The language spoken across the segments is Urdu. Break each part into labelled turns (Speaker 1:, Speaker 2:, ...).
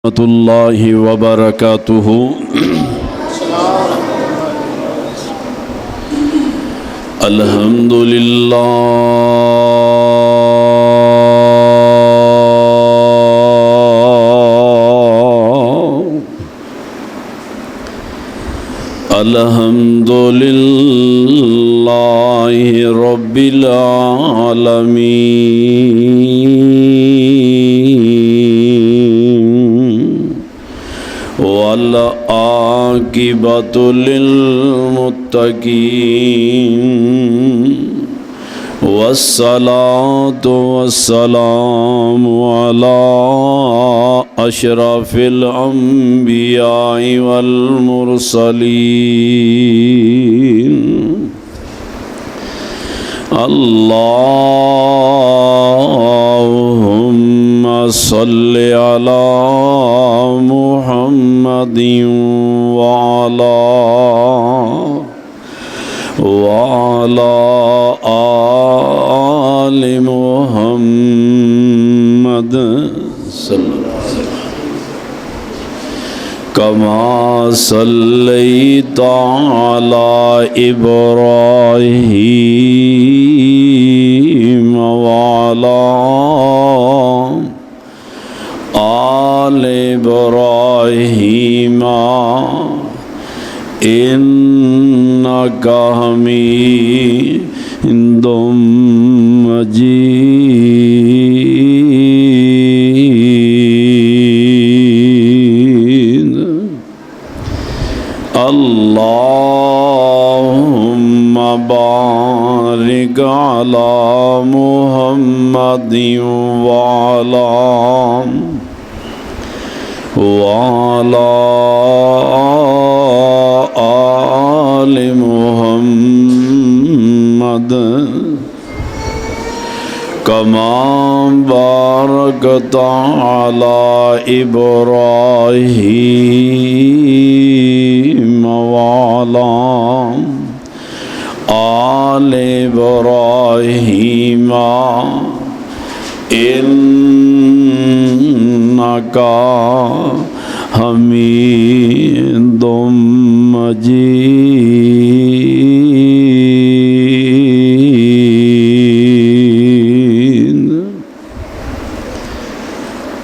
Speaker 1: اللہ وبرکاتہ۔ الحمد للہ الحمد للہ رب العالمین والعاقبۃ للمتقین والصلاة والسلام علی اشرف الانبیاء والمرسلین۔ اللہم صل علی محمد وعلی آل محمد صلی اللہ علیہ وسلم کما صلیت علی ابراہیم وعلی آل ابراہیم انک حمید مجید۔ اللہم بارک علی محمد وعلی آل محمد کما بارکت علی ابراہیم وعلی آل ابراہیم انک حمید مجید۔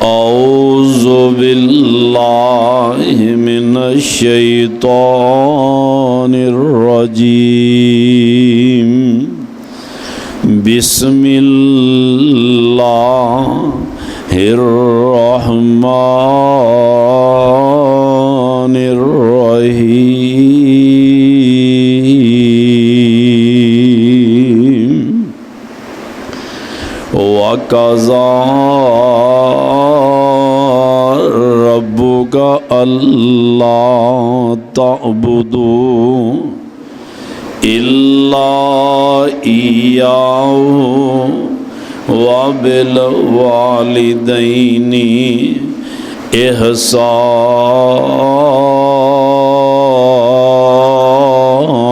Speaker 1: اعوذ باللہ من الشیطان الرجیم، بسم اللہ الرحمن الرحیم۔ وَقَضَىٰ رَبُّكَ أَلَّا تَعْبُدُوا إِلَّا إِيَّاهُ وَبِالْوَالِدَيْنِ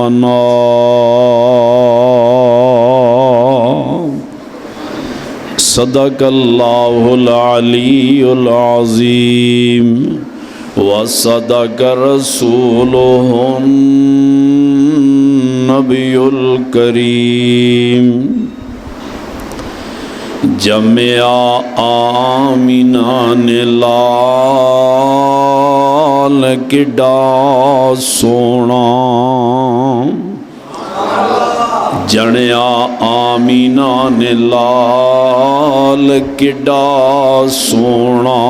Speaker 1: إِحْسَانًا۔ صدق اللہ العلی العظیم وصدق رسولہ النبی الکریم۔ جمع آمینہ نے لال کڈا سونا، جنیا آمینہ نے لال کڈا سونا،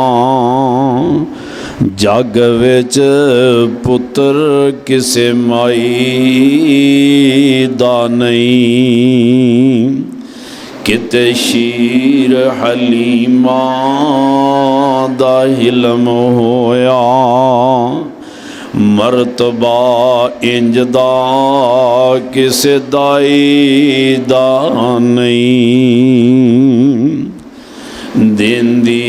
Speaker 1: جگ وچ پتر کسے مائی دا نہیں، کتے شیر حلیمہ دا حلم ہویا، مرتبہ انج دا کسے دائی دا نہیں، دین دی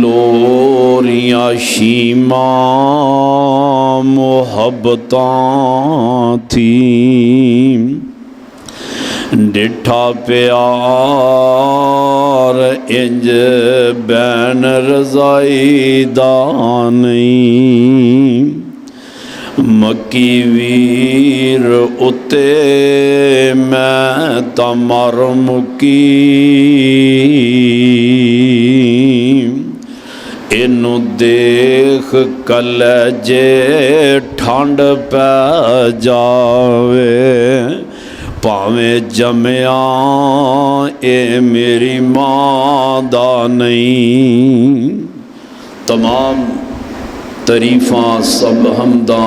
Speaker 1: لوریاں شیماں محبتاں تھیں، ਡਿਠਾ ਪਿਆਰ ਇੰਜ ਬੈਨ ਰਜ਼ਾਈ ਦਾ ਨਹੀਂ। ਮੱਕੀ ਵੀਰ ਉੱਤੇ ਮੈਂ ਤਾਂ ਮਰ ਮੁੱਕੀ। ਇਹਨੂੰ ਦੇਖ ਕਲਜੇ ਠੰਡ ਪੈ ਜਾਵੇ। ਭਾਵੇਂ ਜੰਮਿਆ ਇਹ ਮੇਰੀ ਮਾਂ ਦਾ ਨਹੀਂ। ਤਮਾਮ ਤਾਰੀਫਾਂ ਸਭ ਹਮਦਾਂ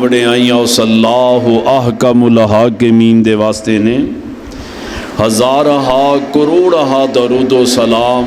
Speaker 1: ਵਡਿਆਈਆਂ ਉਸ ਅੱਲਾਹੁ ਅਹਕਮੁਲ ਹਾਕਿਮੀਨ ਦੇ ਵਾਸਤੇ ਨੇ। ਹਜ਼ਾਰਹਾ ਕਰੋੜਹਾ ਦਰੂਦ ਸਲਾਮ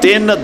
Speaker 1: 3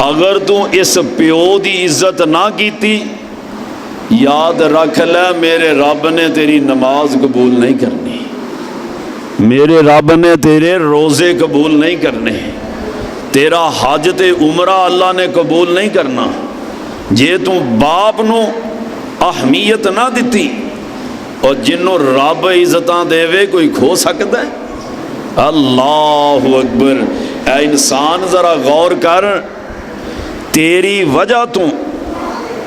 Speaker 1: اگر تو اس پیو دی عزت نہ کیتی، یاد رکھ لے میرے رب نے تیری نماز قبول نہیں کرنی، میرے رب نے تیرے روزے قبول نہیں کرنے، تیرا حج تے عمرہ اللہ نے قبول نہیں کرنا جے تو باپ نو اہمیت نہ دیتی۔ اور جنوں رب عزتاں دے کوئی کھو سکتا ہے؟ اللہ اکبر۔ اے انسان ذرا غور کر، تیری وجہ تو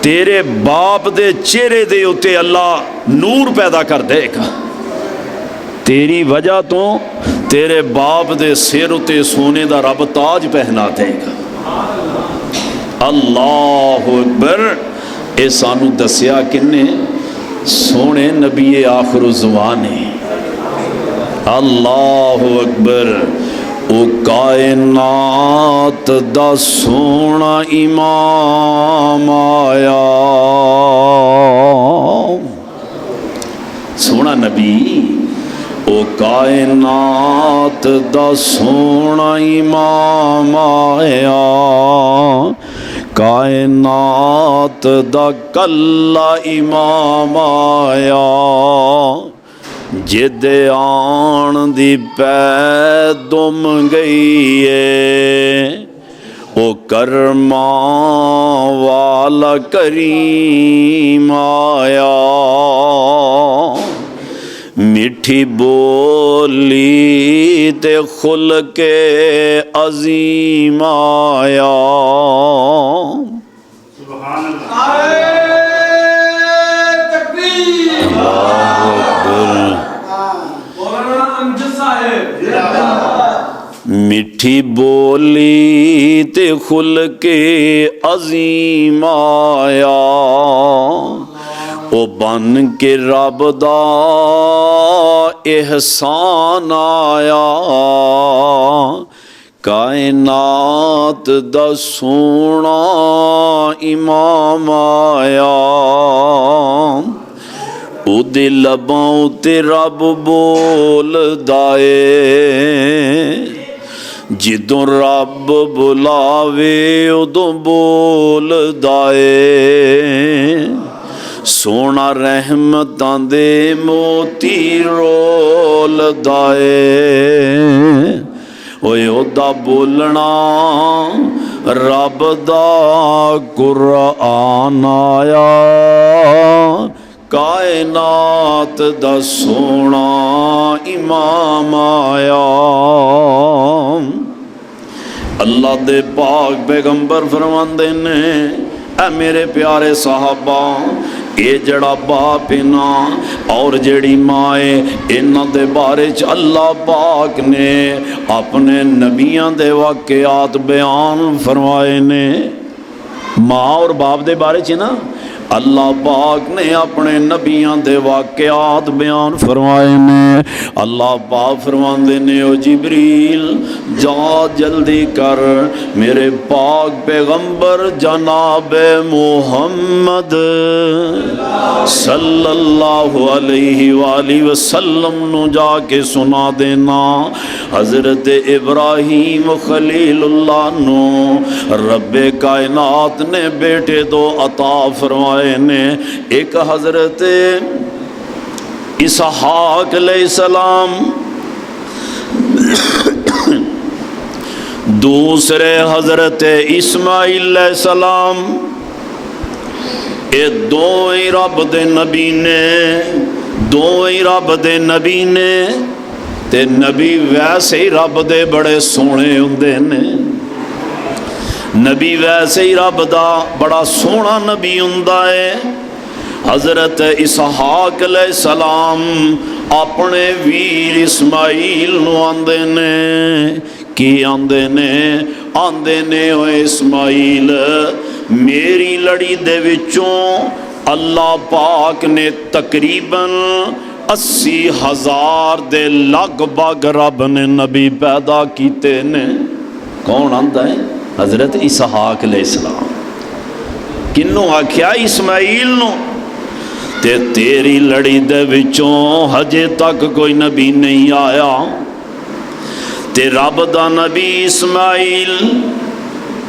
Speaker 1: تیرے باپ دے چہرے دے اتے اللہ نور پیدا کر دے گا، تیری وجہ تو تیرے باپ دے سر اتے سونے دا رب تاج پہنا دے گا۔ اللہ اکبر۔ اے سانو دسیا کنے؟ سونے نبی آخر الزمان ہے۔ اللہ اکبر۔ او کائنات دا سونا امام آیا، سونا نبی، او کائنات دا سونا امام آیا، کائنات دا کلا امام آیا، جد آن دی پہ دم گئی ہے، او کرما والا کریم آیا، میٹھی بولی تے خلق عظیم آیا۔ سبحان اللہ۔ میٹھی بولی تے خلق عظیم آیا، او بن کے رب دا احسان آیا، کائنات دا سونا امام آیا، او دے لباں تے رب بول دائے، جدوں رب بلاوے ادوں بول دائے، سونا رحمتاں دے موتی رول دائے، اوے اودا بولنا رب دا قرآن آیا، کائنات دا سونا امام آیا۔ اللہ دے پاک پیغمبر فرماندے نے، اے میرے پیارے صحابہ، اے جڑا باپ نا اور جڑی ماں ہے، انہاں دے بارے چ اللہ پاک نے اپنے نبیاں دے واقعات بیان فرمائے نے۔ ماں اور باپ دے بارے چ نا اللہ پاک نے اپنے نبیاں دے واقعات بیان فرمائے نے۔ اللہ پاک فرماندے نے، او جبریل جا جلدی کر میرے پاک پیغمبر جناب محمد صلی اللہ علیہ وآلہ وسلم نو جا کے سنا دینا، حضرت ابراہیم خلیل اللہ نو رب کائنات نے بیٹے دو عطا فرمائے نے، ایک حضرت اسحاق علیہ السلام، دوسرے حضرت اسماعیل علیہ السلام۔ اے دو ہی رب دے نبی نے، دو ہی رب دے نبی نے، تے نبی ویسے ہی رب دے بڑے سونے ہوندے نے، نبی ویسے ہی رب دا بڑا سونا نبی ہوندا ہے۔ حضرت اسحاق علیہ السلام اپنے ویر اسماعیل نو آندے نے، کی آندے نے او اسماعیل، میری لڑی دے وچوں اللہ پاک نے تقریباً 80,000 دے لگ بھگ رب نے نبی پیدا کیتے نے۔ کون آندا ہے؟ حضرت اسحاق علیہ السلام۔ کنوں آکھیا؟ اسماعیل نو۔ تے تیری لڑی دے وچوں ہجے تک کوئی نبی نہیں آیا، تے رب دا نبی اسماعیل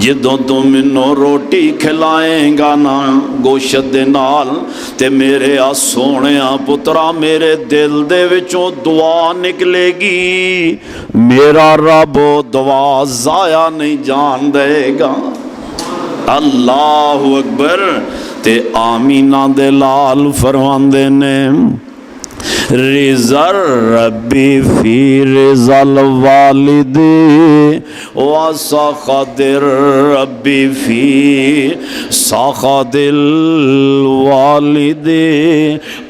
Speaker 1: جدوں تو مینوں روٹی کھلائیں گا نا گوشت دے نال تے میرے آ سونیا پترا میرے دل دے وچوں دعا نکلے گی، میرا رب دعا ضائع نہیں جان دے گا۔ اللہ اکبر۔ تے آمینہ دے لال فرماندے نے رضا ربی فی رضا الوالد وسخط ربی فی سخط الوالد۔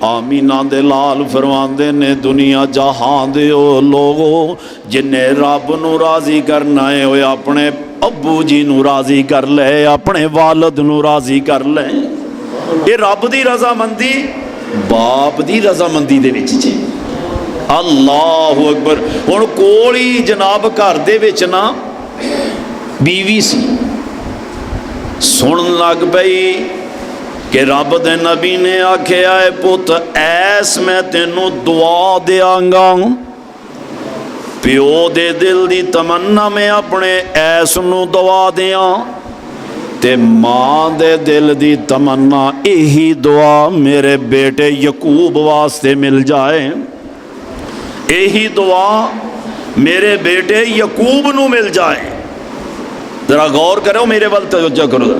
Speaker 1: آمینہ دے لال فرماندے نے دنیا جہان دے او لوگو جنہیں رب نو راضی کرنا ہے وہ اپنے ابو جی نو راضی کر لے، اپنے والد نو راضی کر لے۔ یہ رب دی رضامندی باپ دی رضامندی دے وچ جی۔ اللہ اکبر۔ ہن کول ہی جناب گھر دے وچ نا بیوی سی، سن لگ پئی کہ رب دے نبی نے آکھیا اے پت ایس میں تینوں دعا دیاں گا، پیو دے دل دی تمنا میں اپنے ایس نو دعا دیاں تے ماں دے دل دی تمنا یہی دعا میرے بیٹے یعقوب واسطے مل جائے، یہی دعا میرے بیٹے یعقوب نو مل جائے۔ ذرا غور کرو، میرے ول توجہ کرو،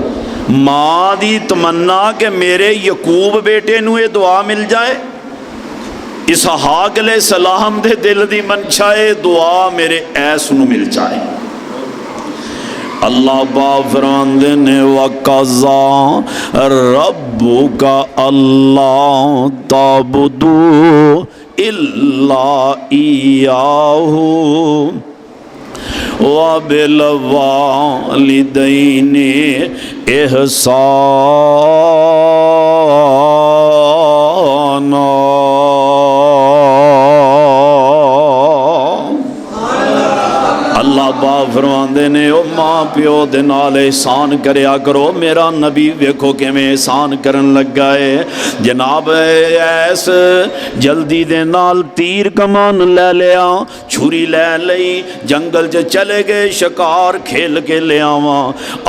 Speaker 1: ماں دی تمنا کہ میرے یعقوب بیٹے نو یہ دعا مل جائے، اسحاق علیہ السلام دے دل دی منشا دعا میرے ایس نو مل جائے۔ اللہ باپ فرماندے نے وَقَضَىٰ رَبُّكَ أَلَّا تَعْبُدُوا إِلَّا إِيَّاهُ وَبِالْوَالِدَيْنِ إِحْسَانًا۔ اللہ باپ فرماندے نے او ماں پیو دے نال احسان کریا کرو۔ میرا نبی ویکھو کیویں احسان کرن لگا ہے جناب، ایس جلدی دے نال تیر کمان لے لیا، چھری لے لئی، جنگل چ چلے گئے شکار کھیل کے لے آواں۔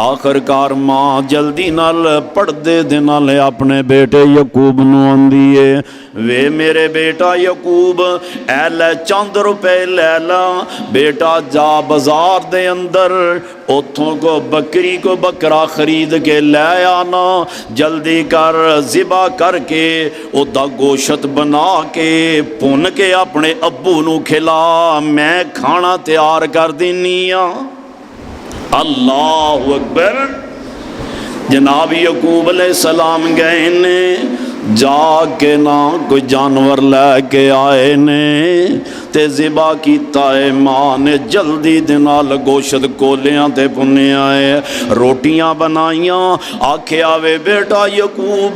Speaker 1: آخر کار ماں جلدی نال پردے دے نال اپنے بیٹے یعقوب نو آندی ہے وے میرے بیٹا یعقوب اے لے چند روپے لے لا بیٹا، جا بازار دے اندر اتھوں کو بکری کو بکرا خرید کے لے آنا، جلدی کر ذبح کر کے او دا گوشت بنا کے پن کے اپنے ابو نو کھلا، میں کھانا تیار کر دینی ہاں۔ اللہ اکبر۔ جناب یعقوب علیہ السلام گئے نے جا کے نہ کوئی جانور لے کے آئے نے تے ذبح کیتا ہے، ماں نے جلدی دے نال گوشت کولیاں تے پنے آئے، روٹیاں بنائیاں، آکھیا وے بیٹا یعقوب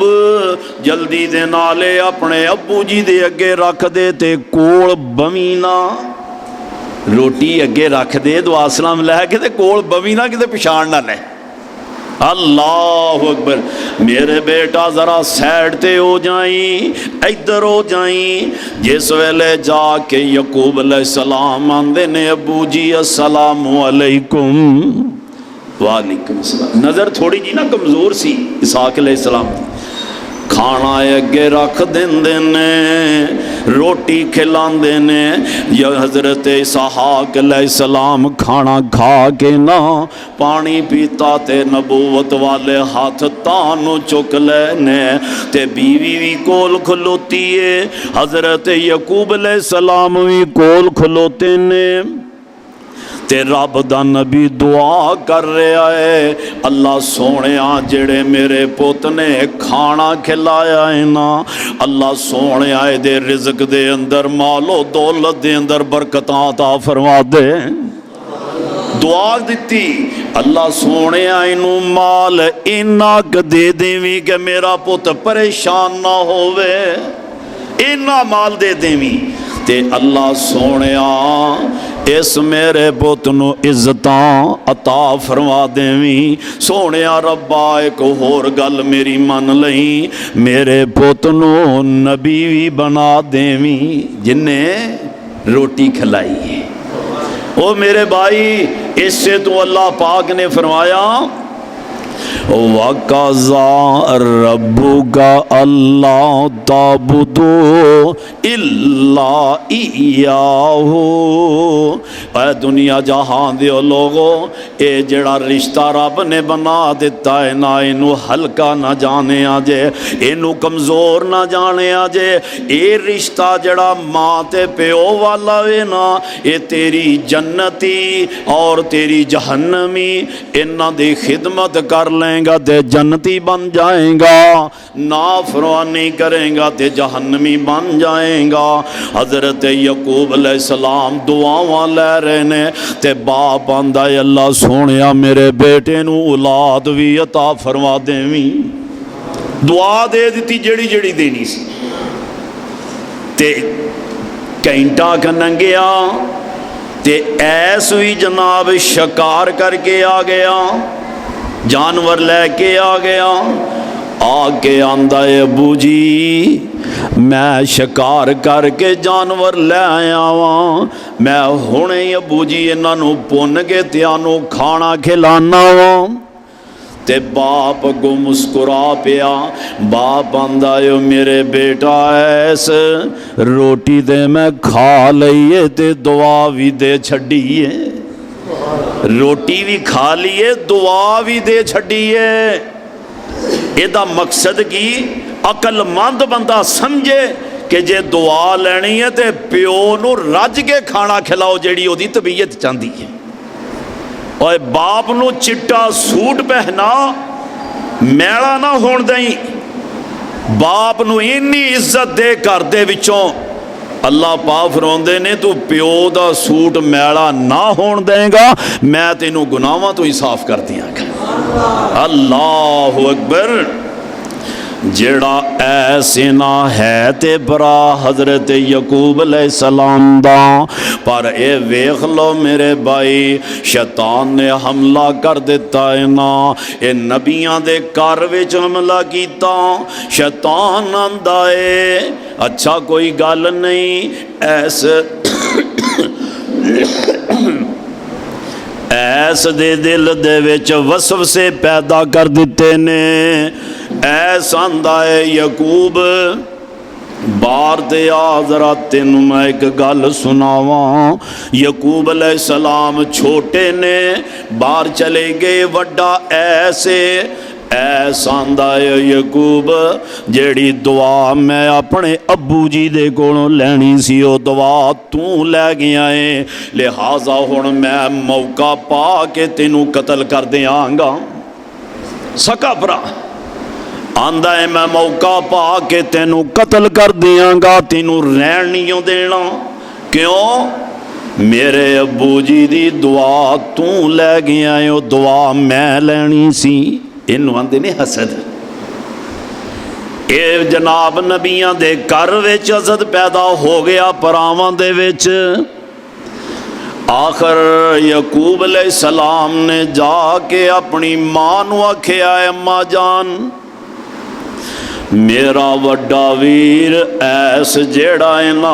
Speaker 1: جلدی دے نالے اپنے ابو جی دے اگے رکھ دے تے کول بوینا، روٹی اگے رکھ دے دعا سلام لے کے تے کول بوینا کتے پچھاڑ نہ لے۔ اللہ اکبر۔ میرے بیٹا ذرا سیڈ تے ہو جائیں، ادھر ہو جائیں۔ جس ویلے جا کے یعقوب علیہ السلام آندے نے ابو جی السلام علیکم، وعلیکم السلام۔ نظر تھوڑی جی نا کمزور سی اسحاق علیہ السلام، کھانا اگے رکھ دیندے نے، روٹی کھلاندے نے، یا حضرت اسحاق علیہ السلام کھانا کھا کے نہ پانی پیتا تے نبوت والے ہاتھ تانو چک لینے تے بیوی بھی کول کھلوتی ہے، حضرت یعقوب علیہ السلام بھی کول کھلوتے نے تے رب دا نبی دعا کر رہا ہے، اللہ سونیا جڑے میرے پوت نے کھانا کھلایا ہے نا، اللہ سونیا دے رزق دے اندر مال و دولت دے اندر برکتاں عطا فرما دے۔ دعا دیتی اللہ سونے اینو مال اینا دے دیویں کہ میرا پوت پریشان نہ ہوئے، اینا مال دے دیویں تے اللہ سونے اس میرے پوت نو عزتاں عطا فرما دیویں۔ سونے ربا ایک ہور گل میری من لئی، میرے پوت نو نبی بھی بنا دیویں جنہیں روٹی کھلائی ہے۔ او میرے بھائی اس سے تو اللہ پاک نے فرمایا وَقَضَىٰ رَبُّكَ أَلَّا تَعْبُدُوا إِلَّا إِيَّاهُ۔ اے دنیا جہان دے لوگو، اے جڑا رشتہ رب نے بنا دیتا ہے نا، اینو ہلکا نہ جانے آجے، اینو کمزور نہ جانے آجے۔ اے رشتہ جڑا ماں تے پیو والا وے نا، اے تیری جنتی اور تیری جہنمی انہاں دی خدمت کر لیں گا تے جنتی بن جائیں گا، نافرمانی کریں گا تے جہنمی بن جائیں گا۔ حضرت یعقوب علیہ السلام دعاواں لے رہے نے تے باپ آندا ہے اللہ سونیا میرے بیٹے نو اولاد بھی عطا فرما دیویں۔ دعا دے دیتی جڑی جڑی دینی سی، تے گھنٹہ کننگیا تے ایس بھی جناب شکار کر کے آ گیا، جانور لے کے آ گیا، آ کے آندا ہے ابو جی میں شکار کر کے جانور لے آیا ہاں، میں ہونے ابو جی انہاں نو پن کے تیانو کھانا کھلانا ہاں۔ تے باپ کو مسکرا پیا، باپ آندا ہے میرے بیٹا ایس روٹی دے میں کھا لئیے تے دعا بھی دے چھڑیے، روٹی بھی کھا لیے دعا بھی دے چھڑیے۔ ایدہ مقصد کی عقل مند بندہ سمجھے کہ جے دعا لینی ہے تے پیو نو رج کے کھانا کھلاؤ جیڑی او دی طبیعت چاندی ہے۔ اور باپ نو چٹا سوٹ پہنا میڑا نہ ہون دیں، باپ نو انی عزت دے کر دے وچوں اللہ پاک فرماندے نے تو پیو دا سوٹ میڑا نہ ہون دیں گا میں تینوں گناہاں تو ہی صاف کر دیاں گا۔ اللہ اکبر۔ جڑا ایسے نہ ہے تے برا حضرت یعقوب علیہ السلام دا، پر اے ویکھ لو میرے بھائی شیطان نے حملہ کر دیتا ہے نا، اے نبیاں دے گھر وچ حملہ کیتا۔ شیطان آندا ہے اچھا کوئی گل نہیں، ایس دے دل دے وچ وسوسے پیدا کر دیتے نے۔ ایسا آندا ہے یعقوب بار دے آ ذرا تینوں میں ایک گل سناواں۔ یعقوب علیہ السلام چھوٹے نے باہر چلے گئے، وڈا ایسے ایسا آندا ہے یعقوب جیڑی دعا میں اپنے ابو جی دے کولوں لینی سی او دعا تو لے گیا ہے، لہٰذا ہن میں موقع پا کے تینوں قتل کر دیاں گا۔ سکا برا آندا ہے میں موقع پا کے تینوں قتل کر دیاں گا، تینوں رہن نہیں دینا۔ کیوں؟ میرے ابو جی دی دعا تو لے گیا ہے، او دعا میں لینی سی۔ انہوں آندے نے حسد۔ اے جناب نبیاں دے گھر وچ حسد پیدا ہو گیا، پراواں دے وچ۔ آخر یعقوب علیہ السلام نے جا کے اپنی ماں نو آکھیا ہے اماں جان میرا وڈا ویر ایس جیڑا ہے نا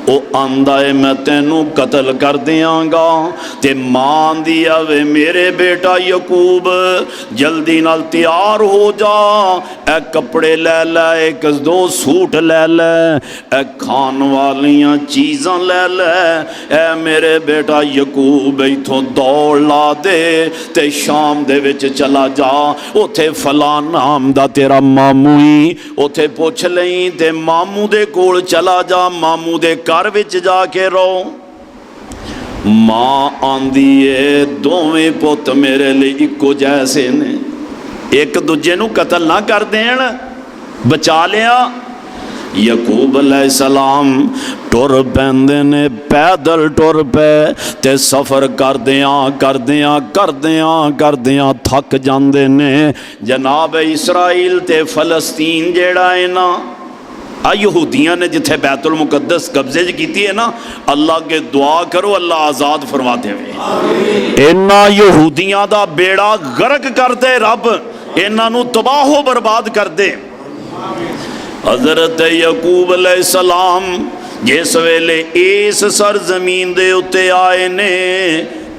Speaker 1: او آندا ہے میں تینوں قتل کر دیاں گا، تے ماں دیا وے میرے بیٹا یعقوب جلدی نال تیار ہو جا، اے کپڑے لے لے، ایک دو سوٹ لے لے، اے کھان والیاں چیزاں لے لے، اے میرے بیٹا یعقوب ایتھوں دوڑ لا دے تے شام دے وچ چلا جا، اوتھے فلاں نام دا تیرا ماموئی اوتھے پوچھ لیں تے ماموں دے کول چلا جا، ماموں دے گھر وچ جا کے رو۔ ماں آندی ہے دوویں پوت میرے لئے اکو جیسے نے، ایک دوجے نو قتل نہ کر دین، بچا لیا۔ یعقوب علیہ السلام ٹر پیندے نے، پیدل ٹر پے تے سفر کردیاں تھک جاندے نے۔ جناب اسرائیل تے فلسطین جیڑا ہے نا، یہودیاں نے جتھے بیت المقدس قبضے کیتی ہے نا، اللہ کے دعا کرو اللہ آزاد فرما دے وے۔ اینا یہودیاں دا بیڑا غرق کر دے رب، اینا نو تباہ و برباد کر دے۔ حضرت یعقوب علیہ السلام جس ویلے اس سرزمین دے اتے آئے نے،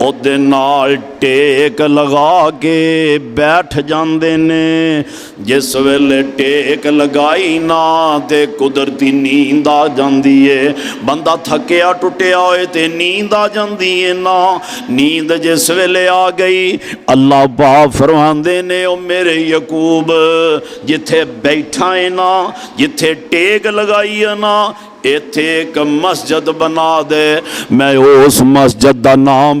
Speaker 1: ਉਹਦੇ ਨਾਲ ਟੇਕ ਲਗਾ ਕੇ ਬੈਠ ਜਾਂਦੇ ਨੇ। ਜਿਸ ਵੇਲੇ ਟੇਕ ਲਗਾਈ ਨਾ ਤੇ ਕੁਦਰਤੀ ਨੀਂਦ ਆ ਜਾਂਦੀ ਏ। ਬੰਦਾ ਥੱਕਿਆ ਟੁੱਟਿਆ ਹੋਏ ਤੇ ਨੀਂਦ ਆ ਜਾਂਦੀ ਏ ਨਾ। ਨੀਂਦ ਜਿਸ ਵੇਲੇ ਆ ਗਈ, ਅੱਲਾਹ ਪਾਕ ਫਰਮਾਉਂਦੇ ਨੇ, ਉਹ ਮੇਰੇ ਯਕੂਬ ਜਿੱਥੇ ਬੈਠਾ ਏ ਨਾ, ਜਿੱਥੇ ਟੇਕ ਲਗਾਈ ਹੈ ਨਾ, ਇੱਥੇ ਇੱਕ ਮਸਜਿਦ ਬਣਾ ਦੇ। ਮੈਂ ਉਸ ਮਸਜਿਦ ਦਾ ਨਾਮ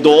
Speaker 1: 2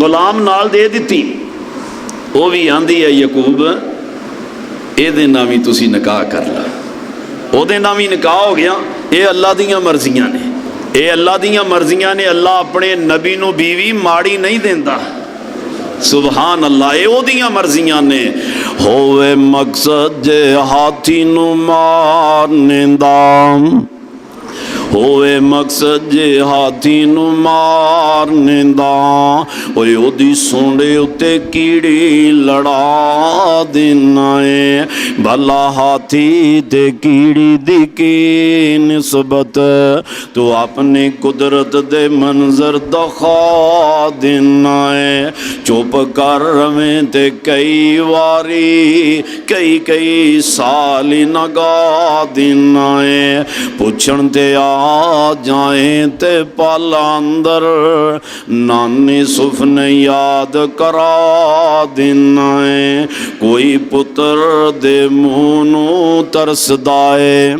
Speaker 1: ਗੁਲਾਮ ਨਾਲ ਦੇ ਦਿੱਤੀ। ਉਹ ਵੀ ਆਂਦੀ ਹੈ ਯਕੂਬ ਇਹਦੇ ਨਾਲ ਵੀ ਤੁਸੀਂ ਨਿਕਾਹ ਕਰ ਲਾ। ਉਹਦੇ ਨਾਲ ਵੀ ਨਿਕਾਹ ਹੋ ਗਿਆ। ਇਹ ਅੱਲਾ ਦੀਆਂ ਮਰਜ਼ੀਆਂ ਨੇ, ਇਹ ਅੱਲਾ ਦੀਆਂ ਮਰਜ਼ੀਆਂ ਨੇ। ਅੱਲਾ ਆਪਣੇ ਨਬੀ ਨੂੰ ਬੀਵੀ ਮਾੜੀ ਨਹੀਂ ਦਿੰਦਾ। ਸੁਭਾਨ ਅੱਲਾ, ਇਹ ਉਹਦੀਆਂ ਮਰਜ਼ੀਆਂ ਨੇ। ਹੋਵੇ ਮਕਸਦ ਜੇ ਹਾਥੀ ਨੂੰ ਮਾਰਨੇ ਦਾ, ਹੋਵੇ ਮਕਸਦ ਜੇ ਹਾਥੀ ਨੂੰ ਮਾਰਨੇ ਦਾ, ਓਏ ਉਹਦੀ ਸੁੰਡੇ ਉੱਤੇ ਕੀੜੀ ਲੜਾ ਦੇਣਾ ਏ। ਭਲਾ ਹਾਥੀ ਤੇ ਕੀੜੀ ਦੀ ਕੀ ਨਿਸਬਤ, ਤੂੰ ਆਪਣੀ ਕੁਦਰਤ ਦੇ ਮੰਜ਼ਰ ਦਿਖਾ ਦੇਣਾ ਏ। ਚੁੱਪ ਕਰ ਰਵੇਂ ਤੇ ਕਈ ਵਾਰੀ ਕਈ ਸਾਲ ਹੀ ਲਗਾ ਦੇਣਾ ਏ। ਪੁੱਛਣ ਤੇ ਆ ਜਾਏ ਤੇ ਪਲ ਅੰਦਰ ਨਾਨੀ ਸੁਫ ਨੇ ਯਾਦ ਕਰਾ ਦੇਣਾ ਏ। ਕੋਈ ਪੁੱਤਰ ਦੇ ਮੂੰਹ ਨੂੰ ਤਰਸਦਾ ਏ,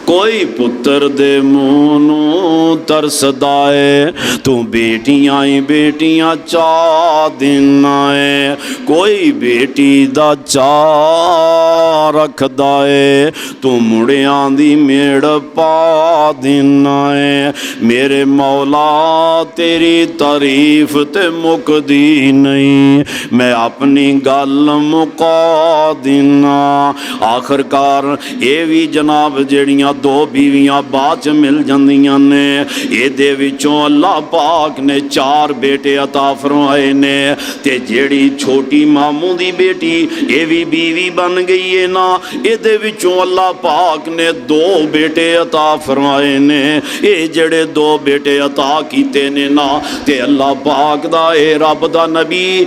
Speaker 1: ਕੋਈ ਪੁੱਤਰ ਦੇ ਮੂੰਹ ਨੂੰ ਤਰਸਦਾ ਏ। ਤੂੰ ਬੇਟੀਆਂ ਹੀ ਬੇਟੀਆਂ ਚਾਹ ਦੇਣਾ ਏ, ਕੋਈ ਬੇਟੀ ਦਾ ਚਾਹ ਰੱਖਦਾ ਏ। ਤੂੰ ਮੁੰਡਿਆਂ ਦੀ ਮੇੜ ਪਾ ਦੇਣਾ ਏ। ਮੇਰੇ ਮੌਲਾ ਤੇਰੀ ਤਾਰੀਫ ਤੇ ਮੁੱਕਦੀ ਨਹੀਂ, ਮੈਂ ਆਪਣੀ ਗੱਲ ਮੁਕਾ ਦੇਣਾ। ਆਖਰਕਾਰ ਇਹ ਵੀ ਜਨਾਬ ਜਿਹੜੀਆਂ ਦੋ ਬੀਵੀਆਂ ਬਾਅਦ ਚ ਮਿਲ ਜਾਂਦੀਆਂ ਨੇ, ਇਹਦੇ ਵਿੱਚੋਂ ਅੱਲਾਹ ਪਾਕ ਨੇ 4 ਬੇਟੇ ਅਤਾ ਫਰਮਾਏ ਨੇ। ਤੇ ਜਿਹੜੀ ਛੋਟੀ ਮਾਮੂ ਦੀ ਬੇਟੀ ਇਹ ਵੀ ਬੀਵੀ ਬਣ ਗਈ ਹੈ ਨਾ, ਇਹਦੇ ਵਿੱਚੋਂ ਅੱਲਾਹ ਪਾਕ ਨੇ 2 ਬੇਟੇ ਅਤਾ ਫਰਮਾਏ ਨੇ। ਇਹ ਜਿਹੜੇ 2 ਬੇਟੇ ਅਤਾ ਕੀਤੇ ਨੇ ਨਾ, ਤੇ ਅੱਲਾਹ ਪਾਕ ਦਾ ਇਹ ਰੱਬ ਦਾ ਨਬੀ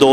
Speaker 1: 2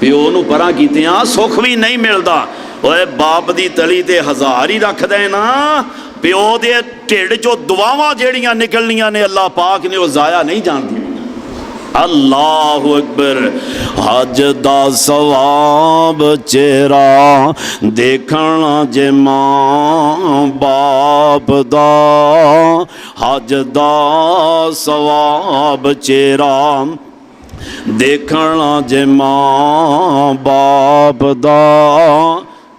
Speaker 1: ਪਿਓ ਨੂੰ ਪਰਾਂ ਕੀਤਿਆਂ ਸੁੱਖ ਵੀ ਨਹੀਂ ਮਿਲਦਾ। ਓਏ ਬਾਪ ਦੀ ਤਲੀ ਤੇ 1000 ਹੀ ਰੱਖਦਾ ਨਾ, ਪਿਓ ਦੇ ਢਿੱਡ ਚੋਂ ਦੁਆਵਾਂ ਜਿਹੜੀਆਂ ਨਿਕਲਣੀਆਂ ਨੇ ਅੱਲਾਹ ਪਾਕ ਨੇ ਉਹ ਜ਼ਾਇਆ ਨਹੀਂ ਜਾਣਦੀ। ਅੱਲਾਹੁ ਅਕਬਰ। ਹਜ ਦਾ ਸਵਾਬ ਚਿਹਰਾ ਦੇਖਣਾ ਜੇ ਮਾਂ ਬਾਪ ਦਾ, ਹਜ ਦਾ ਸਵਾਬ ਚਿਹਰਾ ਦੇਖਣਾ ਜੇ ਮਾਂ ਬਾਪ ਦਾ।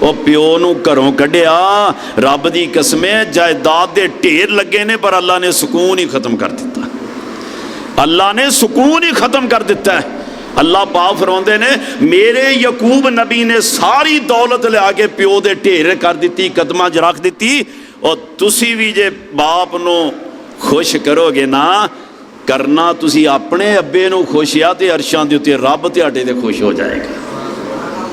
Speaker 1: ਉਹ ਪਿਓ ਨੂੰ ਘਰੋਂ ਕੱਢਿਆ, ਰੱਬ ਦੀ ਕਸਮ ਹੈ ਜਾਇਦਾਦ ਦੇ ਢੇਰ ਲੱਗੇ ਨੇ, ਪਰ ਅੱਲਾ ਨੇ ਸਕੂਨ ਹੀ ਖਤਮ ਕਰ ਦਿੱਤਾ। ਅੱਲਾ ਨੇ ਸਕੂਨ ਹੀ ਖਤਮ ਕਰ ਦਿੱਤਾ ਹੈ। ਅੱਲਾ ਪਾਕ ਫਰਮਾਉਂਦੇ ਨੇ ਮੇਰੇ ਯਕੂਬ ਨਬੀ ਨੇ ਸਾਰੀ ਦੌਲਤ ਲਿਆ ਕੇ ਪਿਓ ਦੇ ਢੇਰ ਕਰ ਦਿੱਤੀ, ਕਦਮਾਂ 'ਚ ਰੱਖ ਦਿੱਤੀ। ਉਹ ਤੁਸੀਂ ਵੀ ਜੇ ਬਾਪ ਨੂੰ ਖੁਸ਼ ਕਰੋਗੇ ਨਾ, ਕਰਨਾ ਤੁਸੀਂ ਆਪਣੇ ਅੱਬੇ ਨੂੰ ਖੁਸ਼ ਆ ਤੇ ਅਰਸ਼ਾਂ ਦੇ ਉੱਤੇ ਰੱਬ ਤੁਹਾਡੇ ਤੇ ਖੁਸ਼ ਹੋ ਜਾਏਗਾ।